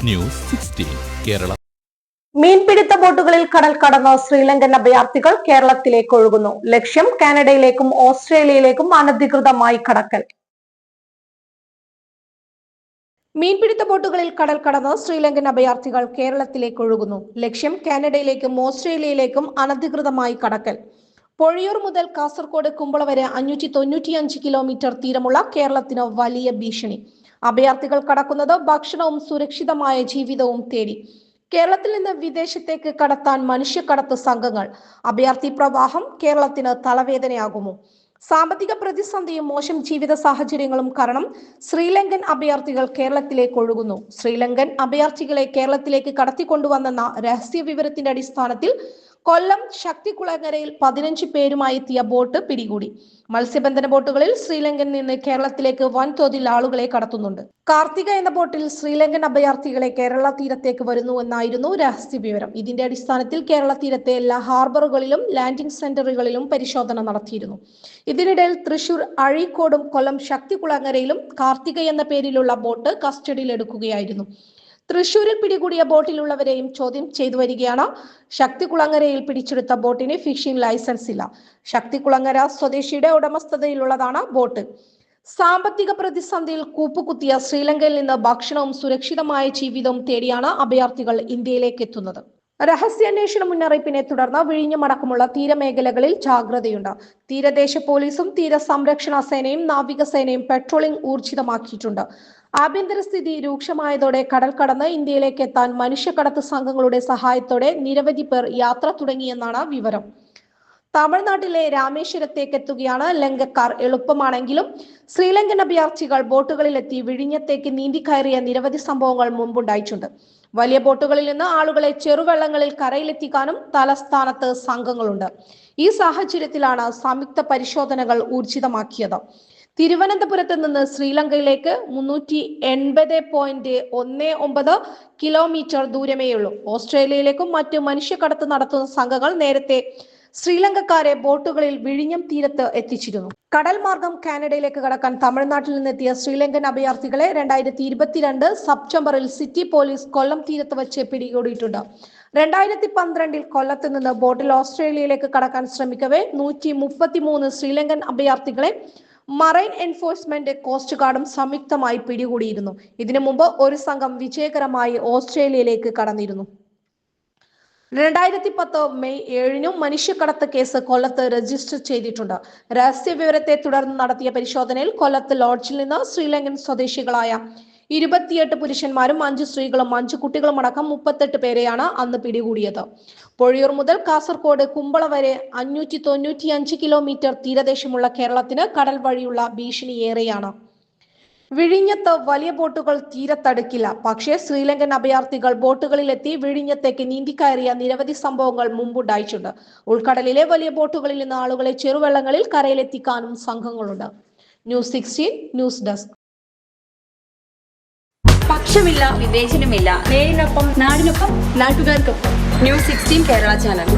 News 16 Kerala. മീൻപിടുത്ത ബോട്ടുകളിൽ കടൽ കടന്ന ശ്രീലങ്കൻ അഭയാർത്ഥികൾ കേരളത്തിലേക്ക് ഒഴുകുന്നു. ലക്ഷ്യം കാനഡയിലേക്കും ഓസ്ട്രേലിയയിലേക്കും അനധികൃതമായി കടക്കൽ. മീൻപിടുത്ത ബോട്ടുകളിൽ കടൽ കടന്ന് ശ്രീലങ്കൻ അഭയാർത്ഥികൾ കേരളത്തിലേക്ക് ഒഴുകുന്നു. ലക്ഷ്യം കാനഡയിലേക്കും ഓസ്ട്രേലിയയിലേക്കും അനധികൃതമായി കടക്കൽ. പൊഴിയൂർ മുതൽ കാസർഗോഡ് കുമ്പള വരെ 595 കിലോമീറ്റർ തീരമുള്ള കേരളത്തിന് വലിയ ഭീഷണി. അഭയാർത്ഥികൾ കടക്കുന്നത് ഭക്ഷണവും സുരക്ഷിതമായ ജീവിതവും തേടി. കേരളത്തിൽ നിന്ന് വിദേശത്തേക്ക് കടത്താൻ മനുഷ്യക്കടത്ത് സംഘങ്ങൾ. അഭയാർത്ഥി പ്രവാഹം കേരളത്തിന് തലവേദനയാകുമോ? സാമ്പത്തിക പ്രതിസന്ധിയും മോശം ജീവിത സാഹചര്യങ്ങളും കാരണം ശ്രീലങ്കൻ അഭയാർത്ഥികൾ കേരളത്തിലേക്ക് ഒഴുകുന്നു. ശ്രീലങ്കൻ അഭയാർത്ഥികളെ കേരളത്തിലേക്ക് കടത്തിക്കൊണ്ടുവന്നെന്ന രഹസ്യ വിവരത്തിന്റെ അടിസ്ഥാനത്തിൽ കൊല്ലം ശക്തികുളങ്ങരയിൽ 15 പേരുമായി എത്തിയ ബോട്ട് പിടികൂടി. മത്സ്യബന്ധന ബോട്ടുകളിൽ ശ്രീലങ്കയിൽ നിന്ന് കേരളത്തിലേക്ക് വൻതോതിൽ ആളുകളെ കടത്തുന്നുണ്ട്. കാർത്തിക എന്ന ബോട്ടിൽ ശ്രീലങ്കൻ അഭയാർത്ഥികളെ കേരള തീരത്തേക്ക് വരുന്നുവെന്നായിരുന്നു രഹസ്യ വിവരം. ഇതിന്റെ അടിസ്ഥാനത്തിൽ കേരള തീരത്തെ എല്ലാ ഹാർബറുകളിലും ലാൻഡിംഗ് സെന്ററുകളിലും പരിശോധന നടത്തിയിരുന്നു. ഇതിനിടയിൽ തൃശൂർ അഴീക്കോടും കൊല്ലം ശക്തികുളങ്ങരയിലും കാർത്തിക എന്ന പേരിലുള്ള ബോട്ട് കസ്റ്റഡിയിലെടുക്കുകയായിരുന്നു. തൃശൂരിൽ പിടികൂടിയ ബോട്ടിലുള്ളവരെയും ചോദ്യം ചെയ്തു വരികയാണ്. ശക്തികുളങ്ങരയിൽ പിടിച്ചെടുത്ത ബോട്ടിന് ഫിഷിംഗ് ലൈസൻസ് ഇല്ല. ശക്തികുളങ്ങര സ്വദേശിയുടെ ഉടമസ്ഥതയിലുള്ളതാണ് ബോട്ട്. സാമ്പത്തിക പ്രതിസന്ധിയിൽ കൂപ്പുകുത്തിയ ശ്രീലങ്കയിൽ നിന്ന് ഭക്ഷണവും സുരക്ഷിതമായ ജീവിതവും തേടിയാണ് അഭയാർത്ഥികൾ ഇന്ത്യയിലേക്ക് എത്തുന്നത്. രഹസ്യാന്വേഷണ മുന്നറിയിപ്പിനെ തുടർന്ന് വിഴിഞ്ഞമടക്കമുള്ള തീരമേഖലകളിൽ ജാഗ്രതയുണ്ട്. തീരദേശ പോലീസും തീരസംരക്ഷണ സേനയും നാവികസേനയും പെട്രോളിംഗ് ഊർജിതമാക്കിയിട്ടുണ്ട്. ആഭ്യന്തര സ്ഥിതി രൂക്ഷമായതോടെ കടൽ കടന്ന് ഇന്ത്യയിലേക്ക് എത്താൻ മനുഷ്യക്കടത്ത് സംഘങ്ങളുടെ സഹായത്തോടെ നിരവധി പേർ യാത്ര തുടങ്ങിയെന്നാണ് വിവരം. തമിഴ്നാട്ടിലെ രാമേശ്വരത്തേക്ക് എത്തുകയാണ് ലങ്കക്കാർ. എളുപ്പമാണെങ്കിലും ശ്രീലങ്കൻ അഭയാർത്ഥികൾ ബോട്ടുകളിലെത്തി വിഴിഞ്ഞത്തേക്ക് നീന്തിക്കയറിയ നിരവധി സംഭവങ്ങൾ മുമ്പുണ്ടായിട്ടുണ്ട്. വലിയ ബോട്ടുകളിൽ നിന്ന് ആളുകളെ ചെറുവെള്ളങ്ങളിൽ കരയിലെത്തിക്കാനും തലസ്ഥാനത്ത് സംഘങ്ങളുണ്ട്. ഈ സാഹചര്യത്തിലാണ് സംയുക്ത പരിശോധനകൾ ഊർജിതമാക്കിയത്. തിരുവനന്തപുരത്ത് നിന്ന് ശ്രീലങ്കയിലേക്ക് 380.19 കിലോമീറ്റർ ദൂരമേയുള്ളൂ. ഓസ്ട്രേലിയയിലേക്കും മറ്റ് മനുഷ്യക്കടത്ത് നടത്തുന്ന സംഘങ്ങൾ നേരത്തെ ശ്രീലങ്കക്കാരെ ബോട്ടുകളിൽ വിഴിഞ്ഞം തീരത്ത് എത്തിച്ചിരുന്നു. കടൽ മാർഗം കാനഡയിലേക്ക് കടക്കാൻ തമിഴ്നാട്ടിൽ നിന്നെത്തിയ ശ്രീലങ്കൻ അഭയാർത്ഥികളെ 2022 സെപ്റ്റംബറിൽ സിറ്റി പോലീസ് കൊല്ലം തീരത്ത് വെച്ച് പിടികൂടിയിട്ടുണ്ട്. 2012 കൊല്ലത്ത് നിന്ന് ബോട്ടിൽ ഓസ്ട്രേലിയയിലേക്ക് കടക്കാൻ ശ്രമിക്കവേ 133 ശ്രീലങ്കൻ അഭയാർത്ഥികളെ മറൈൻ എൻഫോഴ്സ്മെന്റ്, കോസ്റ്റ് ഗാർഡും സംയുക്തമായി പിടികൂടിയിരുന്നു. ഇതിനു മുമ്പ് ഒരു സംഘം വിജയകരമായി ഓസ്ട്രേലിയയിലേക്ക് കടന്നിരുന്നു. 2010 മെയ് 7 മനുഷ്യക്കടത്ത് കേസ് കൊല്ലത്ത് രജിസ്റ്റർ ചെയ്തിട്ടുണ്ട്. രഹസ്യ വിവരത്തെ തുടർന്ന് നടത്തിയ പരിശോധനയിൽ കൊല്ലത്ത് ലോഡ്ജിൽ നിന്ന് ശ്രീലങ്കൻ സ്വദേശികളായ 28 പുരുഷന്മാരും 5 സ്ത്രീകളും 5 കുട്ടികളും അടക്കം 38 പേരെയാണ് അന്ന് പിടികൂടിയത്. പൊഴിയൂർ മുതൽ കാസർഗോഡ് കുമ്പള വരെ 595 കിലോമീറ്റർ തീരദേശമുള്ള കേരളത്തിന് കടൽ വഴിയുള്ള ഭീഷണി ഏറെയാണ്. വിഴിഞ്ഞത്ത് വലിയ ബോട്ടുകൾ തീരത്തടുക്കില്ല. പക്ഷേ ശ്രീലങ്കൻ അഭയാർത്ഥികൾ ബോട്ടുകളിലെത്തി വിഴിഞ്ഞത്തേക്ക് നീന്തിക്കയറിയ നിരവധി സംഭവങ്ങൾ മുമ്പുണ്ടായിട്ടുണ്ട്. ഉൾക്കടലിലെ വലിയ ബോട്ടുകളിൽ നിന്ന് ആളുകളെ ചെറുവെള്ളങ്ങളിൽ കരയിലെത്തിക്കാനും സംഘങ്ങളുണ്ട്. News 16 news desk. പക്ഷമില്ല, വിവേചനമില്ല. നേരിനൊപ്പം, നാടിനൊപ്പം, നാട്ടുകാർക്കൊപ്പം. News 16 Kerala channel.